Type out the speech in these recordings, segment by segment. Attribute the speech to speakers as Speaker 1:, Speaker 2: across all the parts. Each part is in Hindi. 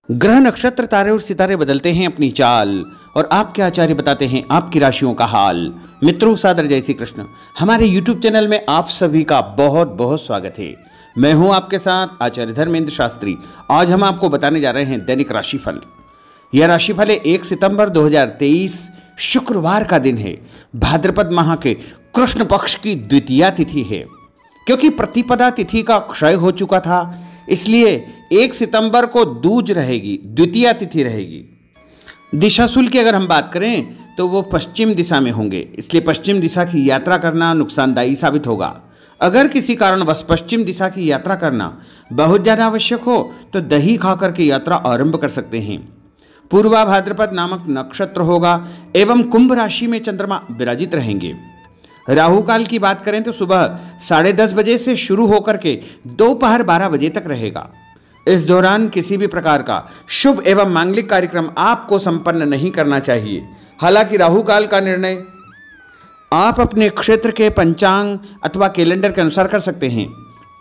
Speaker 1: ग्रह नक्षत्र तारे और सितारे बदलते हैं अपनी चाल और आपके आचार्य बताते हैं आपकी राशियों का हाल। मित्रों, सादर जय श्री कृष्ण। हमारे YouTube चैनल में आप सभी का बहुत बहुत स्वागत है। मैं हूं आपके साथ आचार्य धर्मेंद्र शास्त्री। आज हम आपको बताने जा रहे हैं दैनिक राशिफल। यह राशिफल है 1 सितंबर 2023 शुक्रवार का दिन है। भाद्रपद माह के कृष्ण पक्ष की द्वितीया तिथि है। क्योंकि प्रतिपदा तिथि का क्षय हो चुका था, इसलिए 1 सितंबर को दूज रहेगी, द्वितीया तिथि रहेगी। दिशाशूल की अगर हम बात करें तो वो पश्चिम दिशा में होंगे, इसलिए पश्चिम दिशा की यात्रा करना नुकसानदायी साबित होगा। अगर किसी कारणवश पश्चिम दिशा की यात्रा करना बहुत ज़्यादा आवश्यक हो तो दही खाकर के यात्रा आरंभ कर सकते हैं। पूर्वा भाद्रपद नामक नक्षत्र होगा एवं कुंभ राशि में चंद्रमा विराजित रहेंगे। राहु काल की बात करें तो सुबह 10:30 बजे से शुरू होकर के दोपहर 12 बजे तक रहेगा। इस दौरान किसी भी प्रकार का शुभ एवं मांगलिक कार्यक्रम आपको संपन्न नहीं करना चाहिए। हालांकि राहु काल का निर्णय आप अपने क्षेत्र के पंचांग अथवा कैलेंडर के अनुसार कर सकते हैं,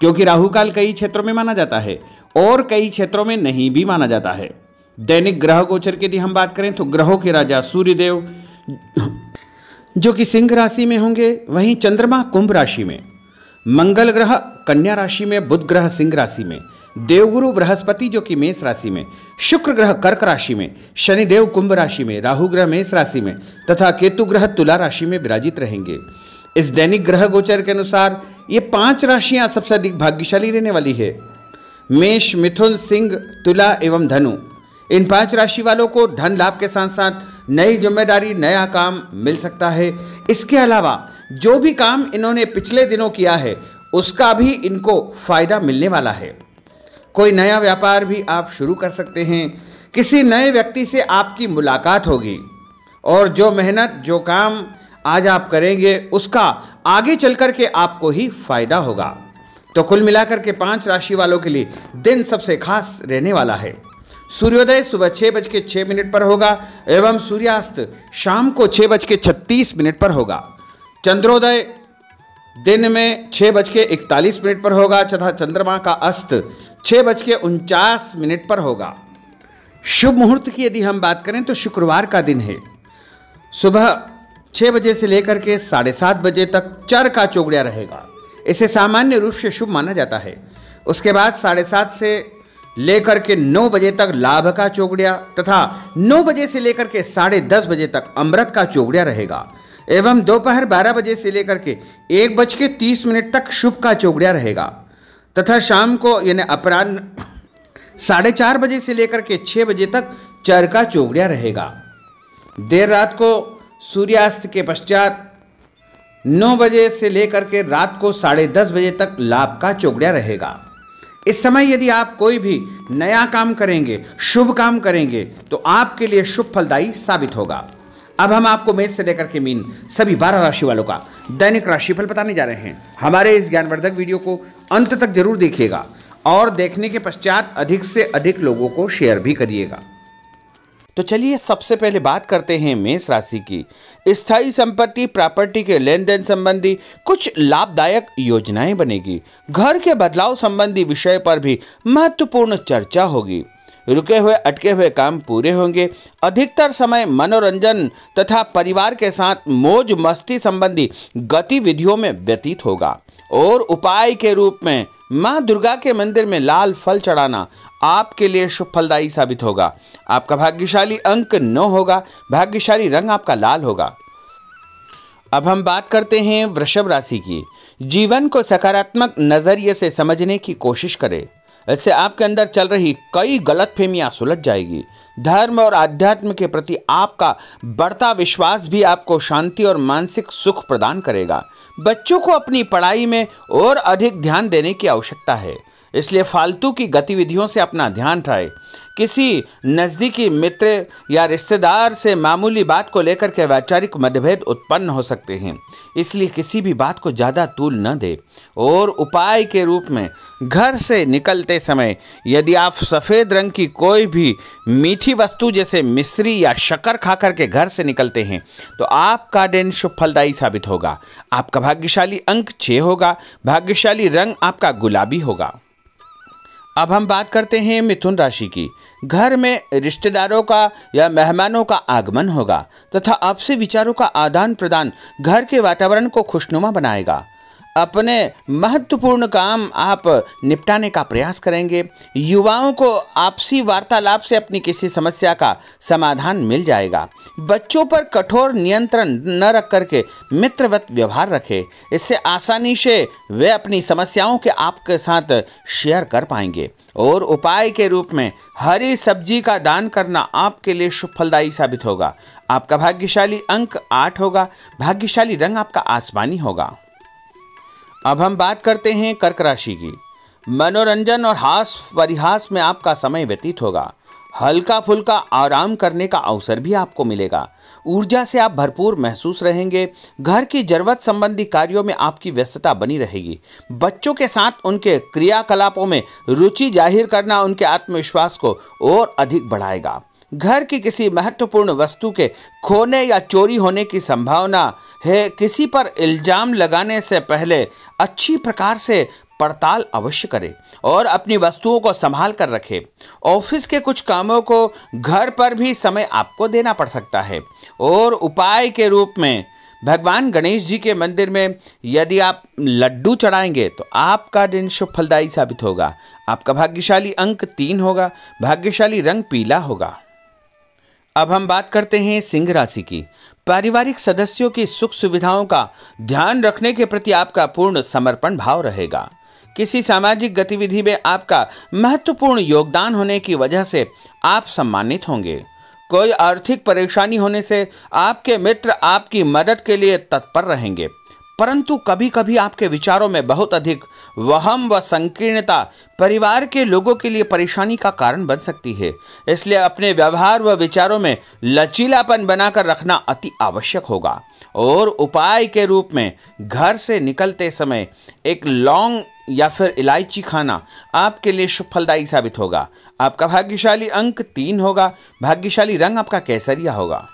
Speaker 1: क्योंकि राहु काल कई क्षेत्रों में माना जाता है और कई क्षेत्रों में नहीं भी माना जाता है। दैनिक ग्रह गोचर की यदि हम बात करें तो ग्रहों के राजा सूर्यदेव जो कि सिंह राशि में होंगे, वहीं चंद्रमा कुंभ राशि में, मंगल ग्रह कन्या राशि में, बुध ग्रह सिंह राशि में, देवगुरु बृहस्पति जो कि मेष राशि में, शुक्र ग्रह कर्क राशि में, शनिदेव कुंभ राशि में, राहु ग्रह मेष राशि में तथा केतु ग्रह तुला राशि में विराजित रहेंगे। इस दैनिक ग्रह गोचर के अनुसार ये 5 राशियां सबसे अधिक भाग्यशाली रहने वाली है। मेष, मिथुन, सिंह, तुला एवं धनु, इन 5 राशि वालों को धन लाभ के साथ साथ नई जिम्मेदारी, नया काम मिल सकता है। इसके अलावा जो भी काम इन्होंने पिछले दिनों किया है उसका भी इनको फायदा मिलने वाला है। कोई नया व्यापार भी आप शुरू कर सकते हैं। किसी नए व्यक्ति से आपकी मुलाकात होगी और जो मेहनत, जो काम आज आप करेंगे उसका आगे चल कर के आपको ही फायदा होगा। तो कुल मिलाकर के 5 राशि वालों के लिए दिन सबसे खास रहने वाला है। सूर्योदय सुबह 6:06 पर होगा एवं सूर्यास्त शाम को 6:36 पर होगा। चंद्रोदय दिन में 6:41 पर होगा तथा चंद्रमा का अस्त 6:49 पर होगा। शुभ मुहूर्त की यदि हम बात करें तो शुक्रवार का दिन है। सुबह 6 बजे से लेकर के 7:30 बजे तक चर का चौगड़िया रहेगा। इसे सामान्य रूप से शुभ माना जाता है। उसके बाद 7:30 से लेकर के 9 बजे तक लाभ का चौगड़िया तथा 9 बजे से लेकर के 10:30 बजे तक अमृत का चौगड़िया रहेगा एवं दोपहर 12 बजे से लेकर के 1:30 तक शुभ का चौगड़िया रहेगा तथा शाम को यानी अपराह्न 4:30 बजे से लेकर के 6 बजे तक चर का चौगड़िया रहेगा। देर रात को सूर्यास्त के पश्चात 9 बजे से लेकर के रात को 10:30 बजे तक लाभ का चौगड़िया रहेगा। इस समय यदि आप कोई भी नया काम करेंगे, शुभ काम करेंगे तो आपके लिए शुभ फलदायी साबित होगा। अब हम आपको मेष से लेकर के मीन सभी 12 राशि वालों का दैनिक राशिफल बताने जा रहे हैं। हमारे इस ज्ञानवर्धक वीडियो को अंत तक जरूर देखिएगा और देखने के पश्चात अधिक से अधिक लोगों को शेयर भी करिएगा। तो चलिए सबसे पहले बात करते हैं मेष राशि की। स्थायी संपत्ति, प्रॉपर्टी के लेन देन संबंधी कुछ लाभदायक योजनाएं बनेगी। घर के बदलाव संबंधी विषय पर भी महत्वपूर्ण चर्चा होगी। रुके हुए अटके हुए काम पूरे होंगे। अधिकतर समय मनोरंजन तथा परिवार के साथ मौज मस्ती संबंधी गतिविधियों में व्यतीत होगा और उपाय के रूप में मां दुर्गा के मंदिर में लाल फल चढ़ाना आपके लिए शुभ फलदायी साबित होगा। आपका भाग्यशाली अंक 9 होगा। भाग्यशाली रंग आपका लाल होगा। अब हम बात करते हैं वृषभ राशि की। जीवन को सकारात्मक नजरिए से समझने की कोशिश करें। इससे आपके अंदर चल रही कई गलतफहमियां सुलझ जाएगी। धर्म और आध्यात्म के प्रति आपका बढ़ता विश्वास भी आपको शांति और मानसिक सुख प्रदान करेगा। बच्चों को अपनी पढ़ाई में और अधिक ध्यान देने की आवश्यकता है, इसलिए फालतू की गतिविधियों से अपना ध्यान हटाएं। किसी नज़दीकी मित्र या रिश्तेदार से मामूली बात को लेकर के वैचारिक मतभेद उत्पन्न हो सकते हैं, इसलिए किसी भी बात को ज़्यादा तूल न दें। और उपाय के रूप में घर से निकलते समय यदि आप सफ़ेद रंग की कोई भी मीठी वस्तु जैसे मिश्री या शक्कर खा करके घर से निकलते हैं तो आपका दिन शुभ फलदायी साबित होगा। आपका भाग्यशाली अंक 6 होगा। भाग्यशाली रंग आपका गुलाबी होगा। अब हम बात करते हैं मिथुन राशि की। घर में रिश्तेदारों का या मेहमानों का आगमन होगा तथा आपसी विचारों का आदान प्रदान घर के वातावरण को खुशनुमा बनाएगा। अपने महत्वपूर्ण काम आप निपटाने का प्रयास करेंगे। युवाओं को आपसी वार्तालाप से अपनी किसी समस्या का समाधान मिल जाएगा। बच्चों पर कठोर नियंत्रण न रख करके मित्रवत व्यवहार रखें। इससे आसानी से वे अपनी समस्याओं के आपके साथ शेयर कर पाएंगे। और उपाय के रूप में हरी सब्जी का दान करना आपके लिए शुभ फलदायी साबित होगा। आपका भाग्यशाली अंक 8 होगा। भाग्यशाली रंग आपका आसमानी होगा। अब हम बात करते हैं कर्क राशि की। मनोरंजन और हास परिहास में आपका समय व्यतीत होगा। हल्का फुल्का आराम करने का अवसर भी आपको मिलेगा। ऊर्जा से आप भरपूर महसूस रहेंगे। घर की जरूरत संबंधी कार्यों में आपकी व्यस्तता बनी रहेगी। बच्चों के साथ उनके क्रियाकलापों में रुचि जाहिर करना उनके आत्मविश्वास को और अधिक बढ़ाएगा। घर की किसी महत्वपूर्ण वस्तु के खोने या चोरी होने की संभावना है। किसी पर इल्जाम लगाने से पहले अच्छी प्रकार से पड़ताल अवश्य करें और अपनी वस्तुओं को संभाल कर रखें। ऑफिस के कुछ कामों को घर पर भी समय आपको देना पड़ सकता है। और उपाय के रूप में भगवान गणेश जी के मंदिर में यदि आप लड्डू चढ़ाएंगे तो आपका दिन शुभ फलदायी साबित होगा। आपका भाग्यशाली अंक 3 होगा। भाग्यशाली रंग पीला होगा। अब हम बात करते हैं सिंह राशि की। पारिवारिक सदस्यों की सुख सुविधाओं का ध्यान रखने के प्रति आपका पूर्ण समर्पण भाव रहेगा। किसी सामाजिक गतिविधि में आपका महत्वपूर्ण योगदान होने की वजह से आप सम्मानित होंगे। कोई आर्थिक परेशानी होने से आपके मित्र आपकी मदद के लिए तत्पर रहेंगे, परंतु कभी कभी आपके विचारों में बहुत अधिक वहम व संकीर्णता परिवार के लोगों के लिए परेशानी का कारण बन सकती है। इसलिए अपने व्यवहार व विचारों में लचीलापन बनाकर रखना अति आवश्यक होगा। और उपाय के रूप में घर से निकलते समय एक लौंग या फिर इलायची खाना आपके लिए शुभ फलदायी साबित होगा। आपका भाग्यशाली अंक 3 होगा। भाग्यशाली रंग आपका केसरिया होगा।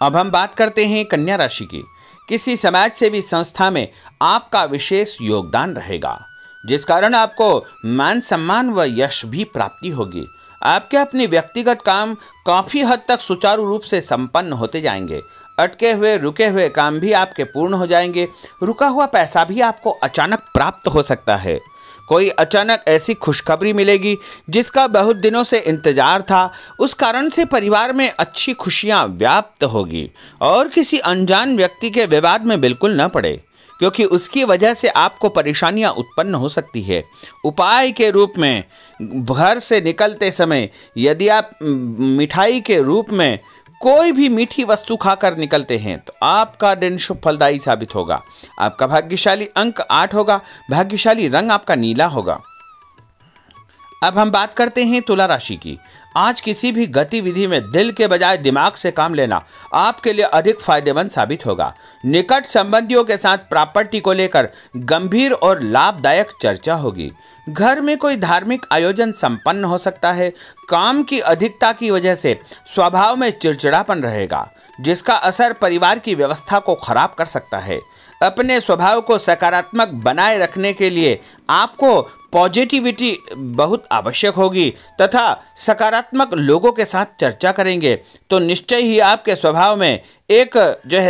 Speaker 1: अब हम बात करते हैं कन्या राशि की। किसी समाज सेवी संस्था में आपका विशेष योगदान रहेगा, जिस कारण आपको मान सम्मान व यश भी प्राप्ति होगी। आपके अपने व्यक्तिगत काम काफी हद तक सुचारू रूप से संपन्न होते जाएंगे। अटके हुए रुके हुए काम भी आपके पूर्ण हो जाएंगे। रुका हुआ पैसा भी आपको अचानक प्राप्त हो सकता है। कोई अचानक ऐसी खुशखबरी मिलेगी जिसका बहुत दिनों से इंतजार था। उस कारण से परिवार में अच्छी खुशियां व्याप्त होगी। और किसी अनजान व्यक्ति के विवाद में बिल्कुल न पड़े, क्योंकि उसकी वजह से आपको परेशानियां उत्पन्न हो सकती है। उपाय के रूप में घर से निकलते समय यदि आप मिठाई के रूप में कोई भी मीठी वस्तु खाकर निकलते हैं तो आपका दिन शुभ फलदायी साबित होगा। आपका भाग्यशाली अंक 8 होगा। भाग्यशाली रंग आपका नीला होगा। अब हम बात करते हैं तुला राशि की। आज किसी भी गतिविधि में दिल के बजाय दिमाग से काम लेना आपके लिए अधिक फायदेमंद साबित होगा। निकट संबंधियों के साथ प्रॉपर्टी को लेकर गंभीर और लाभदायक चर्चा होगी। घर में कोई धार्मिक आयोजन संपन्न हो सकता है। काम की अधिकता की वजह से स्वभाव में चिड़चिड़ापन रहेगा, जिसका असर परिवार की व्यवस्था को खराब कर सकता है। अपने स्वभाव को सकारात्मक बनाए रखने के लिए आपको पॉजिटिविटी बहुत आवश्यक होगी तथा सकारात्मक लोगों के साथ चर्चा करेंगे तो निश्चय ही आपके स्वभाव में एक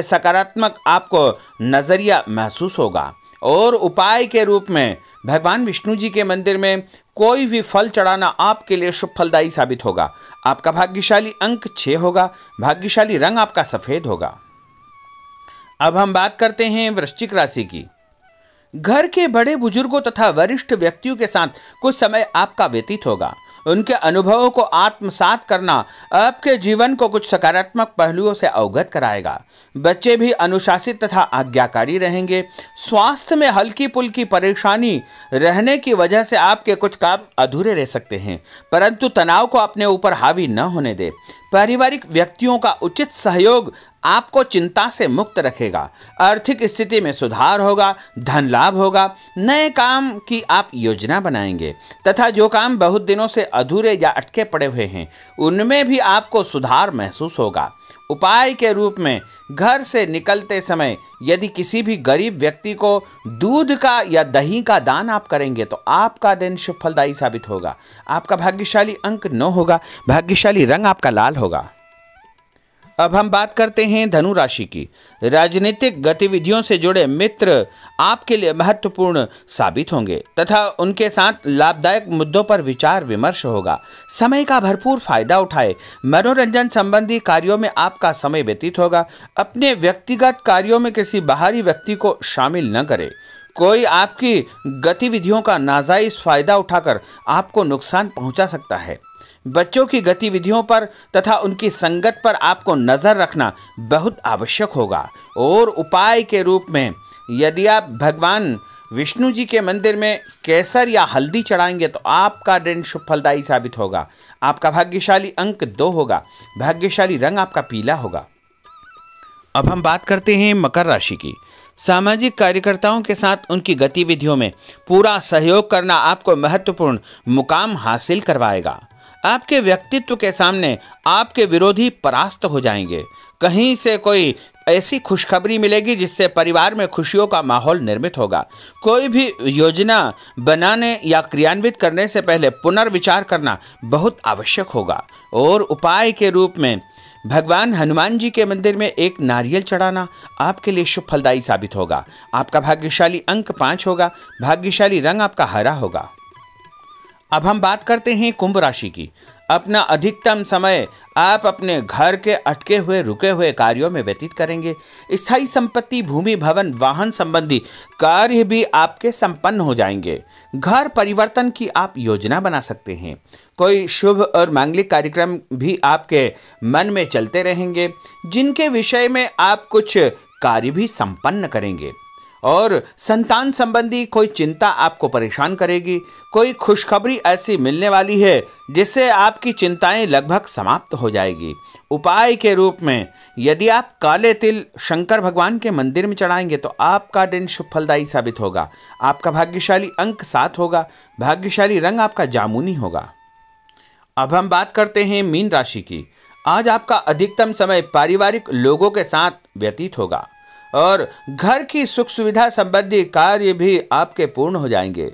Speaker 1: सकारात्मक आपको नज़रिया महसूस होगा। और उपाय के रूप में भगवान विष्णु जी के मंदिर में कोई भी फल चढ़ाना आपके लिए शुभ फलदायी साबित होगा। आपका भाग्यशाली अंक 6 होगा। भाग्यशाली रंग आपका सफ़ेद होगा। अब हम बात करते हैं वृश्चिक राशि की। घर के बड़े बुजुर्गों तथा वरिष्ठ व्यक्तियों के साथ कुछ समय आपका व्यतीत होगा। उनके अनुभवों को आत्मसात करना आपके जीवन को कुछ सकारात्मक पहलुओं से अवगत कराएगा। बच्चे भी अनुशासित तथा आज्ञाकारी रहेंगे। स्वास्थ्य में हल्की पुल्की परेशानी रहने की वजह से आपके कुछ काम अधूरे रह सकते हैं, परंतु तनाव को अपने ऊपर हावी न होने दे। पारिवारिक व्यक्तियों का उचित सहयोग आपको चिंता से मुक्त रखेगा। आर्थिक स्थिति में सुधार होगा। धन लाभ होगा। नए काम की आप योजना बनाएंगे तथा जो काम बहुत दिनों से अधूरे या अटके पड़े हुए हैं उनमें भी आपको सुधार महसूस होगा। उपाय के रूप में घर से निकलते समय यदि किसी भी गरीब व्यक्ति को दूध का या दही का दान आप करेंगे तो आपका दिन शुभ फलदायी साबित होगा। आपका भाग्यशाली अंक 9 होगा। भाग्यशाली रंग आपका लाल होगा। अब हम बात करते हैं धनु राशि की। राजनीतिक गतिविधियों से जुड़े मित्र आपके लिए महत्वपूर्ण साबित होंगे तथा उनके साथ लाभदायक मुद्दों पर विचार विमर्श होगा। समय का भरपूर फायदा उठाए। मनोरंजन संबंधी कार्यों में आपका समय व्यतीत होगा। अपने व्यक्तिगत कार्यों में किसी बाहरी व्यक्ति को शामिल न करें। कोई आपकी गतिविधियों का नाजायज फायदा उठाकर आपको नुकसान पहुंचा सकता है। बच्चों की गतिविधियों पर तथा उनकी संगत पर आपको नजर रखना बहुत आवश्यक होगा। और उपाय के रूप में यदि आप भगवान विष्णु जी के मंदिर में केसर या हल्दी चढ़ाएंगे तो आपका दिन शुभ फलदायी साबित होगा। आपका भाग्यशाली अंक 2 होगा। भाग्यशाली रंग आपका पीला होगा। अब हम बात करते हैं मकर राशि की। सामाजिक कार्यकर्ताओं के साथ उनकी गतिविधियों में पूरा सहयोग करना आपको महत्वपूर्ण मुकाम हासिल करवाएगा। आपके व्यक्तित्व के सामने आपके विरोधी परास्त हो जाएंगे। कहीं से कोई ऐसी खुशखबरी मिलेगी जिससे परिवार में खुशियों का माहौल निर्मित होगा। कोई भी योजना बनाने या क्रियान्वित करने से पहले पुनर्विचार करना बहुत आवश्यक होगा। और उपाय के रूप में भगवान हनुमान जी के मंदिर में एक नारियल चढ़ाना आपके लिए शुभ फलदायी साबित होगा। आपका भाग्यशाली अंक 5 होगा। भाग्यशाली रंग आपका हरा होगा। अब हम बात करते हैं कुंभ राशि की। अपना अधिकतम समय आप अपने घर के अटके हुए रुके हुए कार्यों में व्यतीत करेंगे। स्थायी संपत्ति, भूमि, भवन, वाहन संबंधी कार्य भी आपके संपन्न हो जाएंगे। घर परिवर्तन की आप योजना बना सकते हैं। कोई शुभ और मांगलिक कार्यक्रम भी आपके मन में चलते रहेंगे जिनके विषय में आप कुछ कार्य भी संपन्न करेंगे। और संतान संबंधी कोई चिंता आपको परेशान करेगी। कोई खुशखबरी ऐसी मिलने वाली है जिससे आपकी चिंताएं लगभग समाप्त हो जाएगी। उपाय के रूप में यदि आप काले तिल शंकर भगवान के मंदिर में चढ़ाएंगे तो आपका दिन शुभ फलदायी साबित होगा। आपका भाग्यशाली अंक 7 होगा। भाग्यशाली रंग आपका जामुनी होगा। अब हम बात करते हैं मीन राशि की। आज आपका अधिकतम समय पारिवारिक लोगों के साथ व्यतीत होगा और घर की सुख सुविधा संबंधी कार्य भी आपके पूर्ण हो जाएंगे।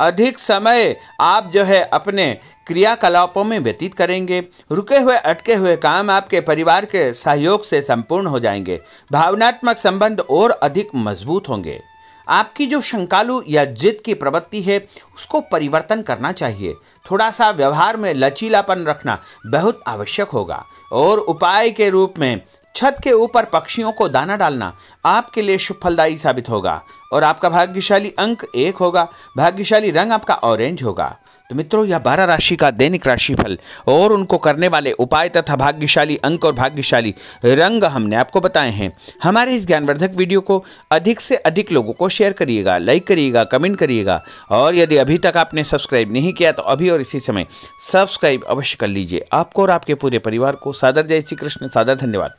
Speaker 1: अधिक समय आप अपने क्रियाकलापों में व्यतीत करेंगे। रुके हुए अटके हुए काम आपके परिवार के सहयोग से संपूर्ण हो जाएंगे। भावनात्मक संबंध और अधिक मजबूत होंगे। आपकी जो शंकालु या जिद की प्रवृत्ति है उसको परिवर्तन करना चाहिए। थोड़ा सा व्यवहार में लचीलापन रखना बहुत आवश्यक होगा। और उपाय के रूप में छत के ऊपर पक्षियों को दाना डालना आपके लिए शुभ फलदायी साबित होगा। और आपका भाग्यशाली अंक 1 होगा। भाग्यशाली रंग आपका ऑरेंज होगा। तो मित्रों, यह 12 राशि का दैनिक राशिफल और उनको करने वाले उपाय तथा भाग्यशाली अंक और भाग्यशाली रंग हमने आपको बताए हैं। हमारे इस ज्ञानवर्धक वीडियो को अधिक से अधिक लोगों को शेयर करिएगा, लाइक करिएगा, कमेंट करिएगा। और यदि अभी तक आपने सब्सक्राइब नहीं किया तो अभी और इसी समय सब्सक्राइब अवश्य कर लीजिए। आपको और आपके पूरे परिवार को सादर जय श्री कृष्ण, सादर धन्यवाद।